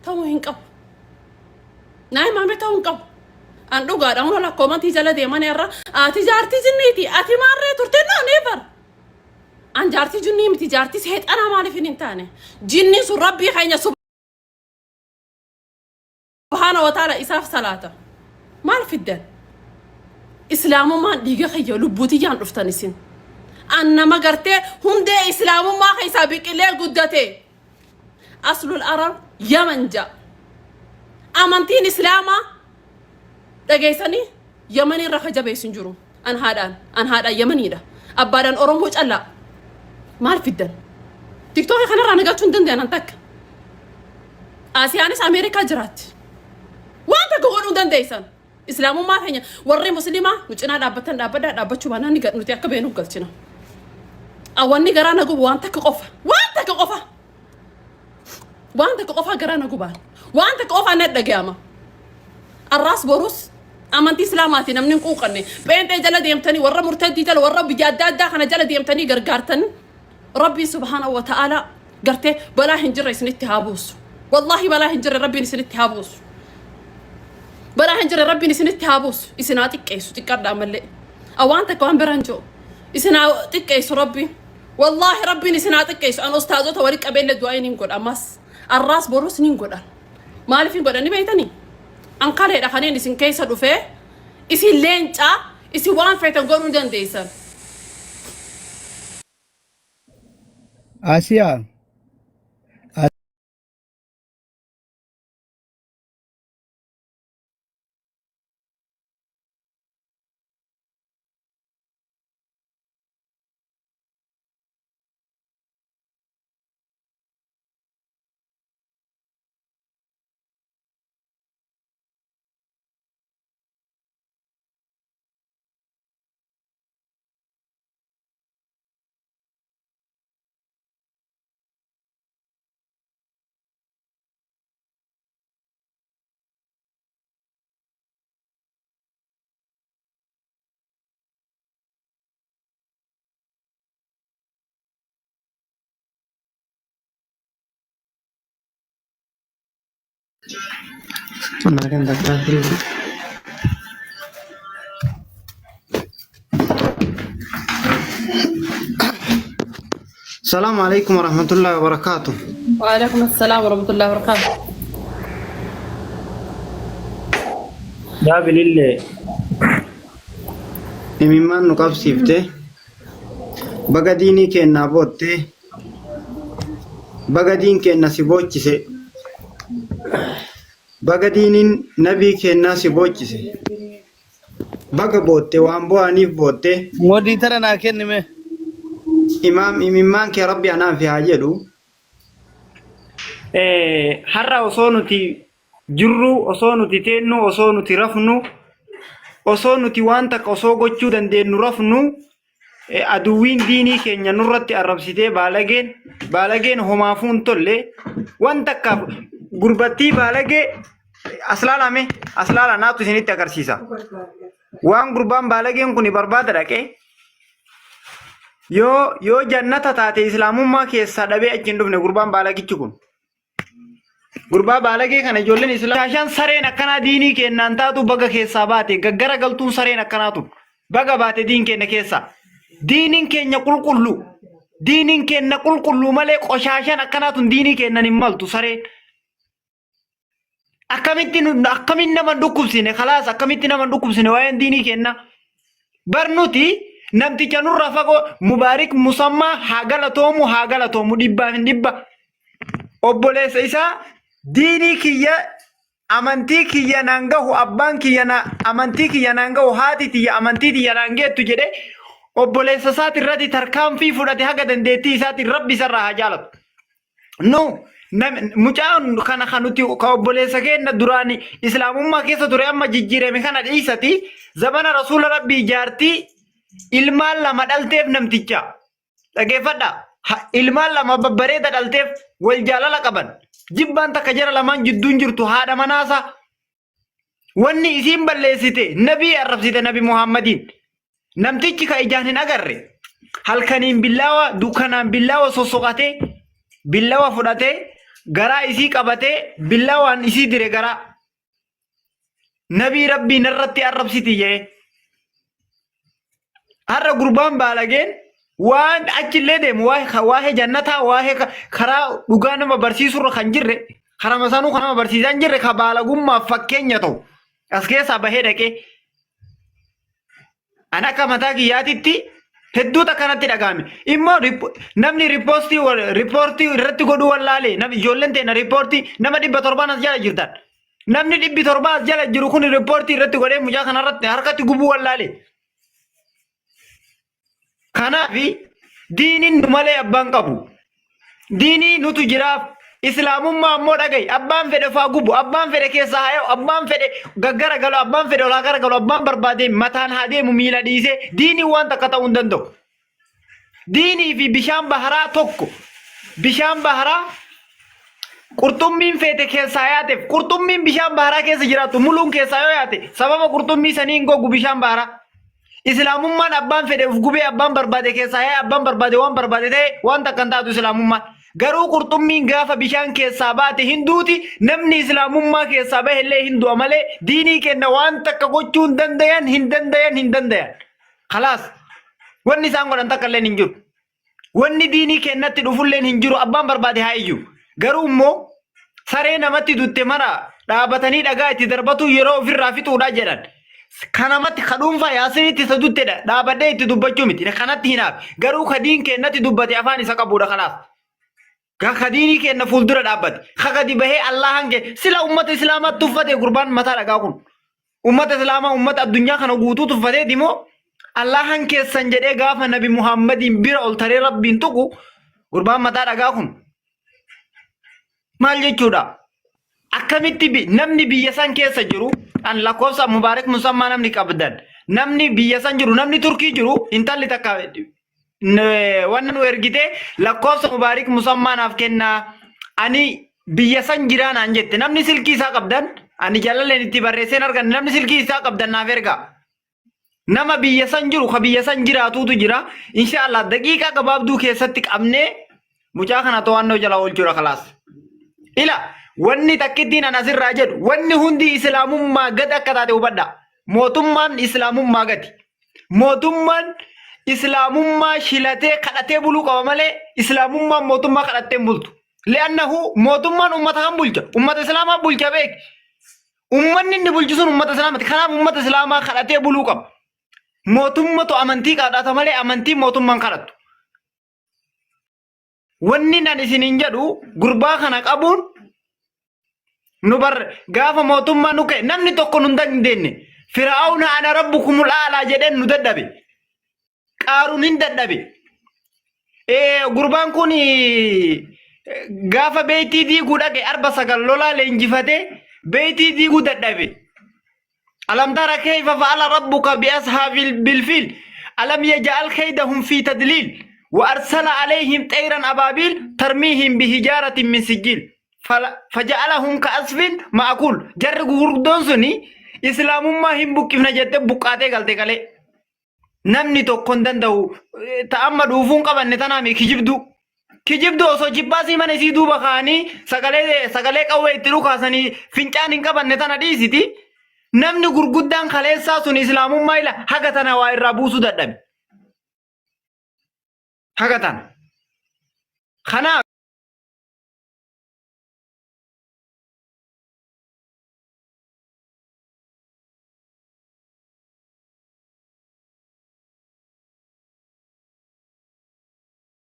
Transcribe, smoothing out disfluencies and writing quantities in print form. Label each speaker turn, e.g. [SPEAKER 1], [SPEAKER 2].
[SPEAKER 1] توهين قب ناي ما متوهن أن دوغا أنا ولا كومنتي جل دي من يرى تجارتي جنيتي مرة ترتنا نيفر أن جارتي جني متجارتي سهيت أنا ما أعرف إن تاني جني سو ربي خينا سبحانه وتعالى إساف صلاته ما أعرف الدين إسلام ما ديجا خيو لبوتي جان رفتنيسين أنا ما قرتي هم ده إسلام ما خي سابق إليه قدتي أصل العرب يمن جا أمانتين إسلاما دقيساني يمني رخجة بيسنجرو أن هذا يمني ده أبادان أورموش الله ما أعرف الدين تيك توك خنا رانا قاتون دن دين أنتك آسيانيس أمريكا جرات وانت كقولون دن ديسان إسلامو ما فيني ورّي مسلمة وجنا دابتن دابتشو بنا نيجا نتيا كبينو قلتنا أواني قرانا قب وانت كقفة قرانا قبان وانت كقفة ند قيامة الراس بروس أمانتي سلاماتي نمنين قوقني بين تجلد يمتني ورّا مرتدي تل ورّا بجداد داخل جلد يمتني قرقارتن ربي سبحانه وتعالى قرته بلا هنجر يسنتي هابوس والله بلا هنجر ربي يسنتي هابوس بلا هنجر ربي يسنتي هابوس يسناتك كيسو تقدر عمل أو أنت كمان برانجو يسناتك كيسو ربي والله ربي يسناتك كيسو أنا أستاذه توريك قبل الدعاء نقول أمس الراس بروس نقول ما أعرف نقول أني بيتني أنقال هذا خلينا نسين كيسو دفع يسي لينتا يسي وان فيت نقول ندن ديسان
[SPEAKER 2] آسيا
[SPEAKER 3] السلام عليكم ورحمة الله وبركاته.
[SPEAKER 1] وعليكم السلام ورحمة الله وبركاته.
[SPEAKER 4] يا بليل
[SPEAKER 3] إمام نقاب سيفته بقديني كنا بوته بقدين كنا سبوتشي بقدين نبي كنا سبوتشي بقى بوته وامبو أنيف بوته
[SPEAKER 2] مودي ترى ناكن نمه
[SPEAKER 3] إمام كربي أنا في حاجة
[SPEAKER 4] har'a osoo nuti jirru osoo nuti teennu osoo nuti rafnu osoo nuti waan takka osoo gochuu dandeenyu rafnu aduwwiin diinii keenya nurratti arrabsitee baalageen homaafuun tolle waan takkaaf gurbattii baalagee aslaala naatu isinitti agarsiisa waan gurbaan baalageen kun barbaada dhaqee yoo jannata taate islaamummaa keessaa dhabee achiin dhufne gurbaan baalagichi kun gurbaa baalagee kana ijoolleen islaashaan sareen akkanaa diinii kennaan taatu baga keessaa baate gaggara galtuun sareen akkanaatu baga baate diin keenya keessaa diiniin keenya qulqullu malee qoshaashaan akkanaatu diinii kennan hin maltu sareen akkamitti nama dhukkubsine khalaas akkamitti nama dhukkubsine waa'een diinii kenna barnuti namticha nurra fagoo mubaarik musammaa haa galatoomu dhibbaaf hin dhibba obboleessa isaa diinii kiyya amantii kiyya nangahu abbaan kiyya amantii kiyya nangahu haati tiyya amantii tiyya nangeettu jedhe obboleessa isaati irratti tarkaanfii fudhate haga dandeettii isaati rabbi isarraa haa jaalatu nu mucaan kana kanuti ka obboleessa keenya duraani islaamummaa keessa ture amma jijjiirame kana dhiisati zabana rasuula rabbii jaartii ilmaan lama dhalteef namticha dhageeffadha ilmaan lama babbareeda dhalteef wal jaalala qaban jibbaan takka jara lamaan jidduun jirtu haadha manaasa wanni isiin balleessite nabii arrabsite nabi muhammadiin namtichi ka ijaan hin agarre halkaniin billaawa dukanaan billaawa sossoqatee billaawa fudhatee garaa isii qabatee billawaan isii dire garaa nabii rabbii narratti arrabsiti jee har'a gurbaan baalageen waan achillee deemu waa'ee jannataa waa'ee karaa dhugaa nama barsiisurra kan jirre karaa masaanuu kan nama barsiisaa hin jirre ka baalagummaaf fakkeenya ta'u as keessaa bahee dhaqee an akka mataa kiyyaatitti hedduuta kanatti dhagahame immoo namni riippoortii irratti godhuu wallaalee ijoolleen teena riippoortii nama 700 as jala jirtan namni 700 as jala jiru kun riippoortii irratti godhee mucaa kanarratti harkatti gubuu wallaalee. Kanaafi diiniin nu malee abbaan qabu. Diinii nutu jiraaf islaamummaa ammoo dhagahi abbaan fedhe faa gubu abbaan fedhe keessaa haa yaa'u abbaan fedhe gaggara galu abbaan fedhe olaa gara galu abbaan barbaade mataan haa deemu miila dhiisee diinii waan takka ta'uu hin danda'u. Diinii fi bishaan baharaa tokko bishaan baharaa qurxummiin feete keessaa yaateef qurxummiin bishaan baharaa keessa jiraatu muluun keessaa yoo yaate sababa qurxummii sanii hin gogu bishaan baharaa. Islaamummaan abbaan fedhe uf gubee abbaan barbaade keessaa yaa abbaan barbaade waan barbaade ta'e waan takka hin taatu islaamummaan garuu qurxummiin gaafa bishaan keessaa baate hinduuti namni islaamummaa keessaa bahe illee hindu'a malee diinii kenna waan takka gochuu hin dandayan khalaas wanni isaan godhan takka illee hin jiru wanni diinii kennatti dhufullee hin jiru abbaan barbaade haa iyyuu garuu immoo saree namatti dutte mara dhaabatanii dhagaa itti darbatu yeroo ofirraa fixuudha jedhan. Kanamatti kadhuunfaa yaasinitti isa duttedha dhaabadhee itti dubbachuu miti kanatti hinaaf garuu kadiin kennatti dubbate afaan isa qabuudha kanaaf kadiinii kenna fuuldura dhaabbate kakadi bahee allahan kee sila ummata islaamaatti tuffate gurbaan mataa dhagaa kun ummata islaamaa ummata addunyaa kana guutuu tuffatee dimoo allahan keessan jedhee gaafa nabi muhammadiin bira ol taree rabbiin tuqu gurbaan mataa dhagaa kun maal jechuudha akkamitti namni biyya san keessa jiru an lakkoofsa mubaarak musammaa namni qabdan namni biyya san jiru namni turkii jiru intalli takka waan nu ergite lakkoofsa mubaarak musammaanaaf kenna ani biyya san jiraanaan jette namni silkii isaa qabdan ani jalaleen itti barreesseen argan namni silkii isaa qabdan naaf erga nama biyya san jiru ka biyya san jiraatuutu jira inshaallah daqiiqaa gabaabduu keessatti qabnee mucaa kana to'annoo jala oolchuudha khalaas ila wanni takkittiin an asirraa jedhu wanni hundi islaamummaa gad akka taate hubadha mootummaan islaamummaa gati mootummaan islaamummaa shilatee kadhatee buluu qaba malee islaamummaan mootummaa kadhattee bultu li'annahu mootummaan ummata kan bulcha ummata islaamaa bulcha beek ummanni inni bulchu sun ummata islaamaati kanaaf ummata islaamaa kadhatee buluu qaba mootummatu amantii kadhata malee amantii mootummaan kadhattu wanni nan isiniin jedhu gurbaa kana qabuun nubar gaafa mootummaa nu ka'e namni tokko nu dandeenye firaa'aawna ana rabbukumul aalaa jedheen nu dadhabe qaaruun hin dadhabe gurbaan kun gaafa beeytii diiguu dhaqe 49 lolaa leenjifatee beeytii diiguu dadhabe alam tara kayfa fa'ala rabbuka bi ashaabil bilfil alam yaj'al kaydahum fi tadlil wa arsala alayhim tayran ababil tarmihim bihijaaratin min sijil فجعلهم كأسف معقول جر غوردون سني إسلامما هم بكيفنا جت بقاته قالته قاله نمني تو كندن دو تأمل وفون كمان نتنا كجيب دو سو جباسي من يسيدو بخاني سكالة كوي تلو خاسني فينشان إنك بن نتنا دي سيتي نمني غورغودان خالصا سني إسلامما إلا حقتنا واير رابوسو دادم حقتنا خنا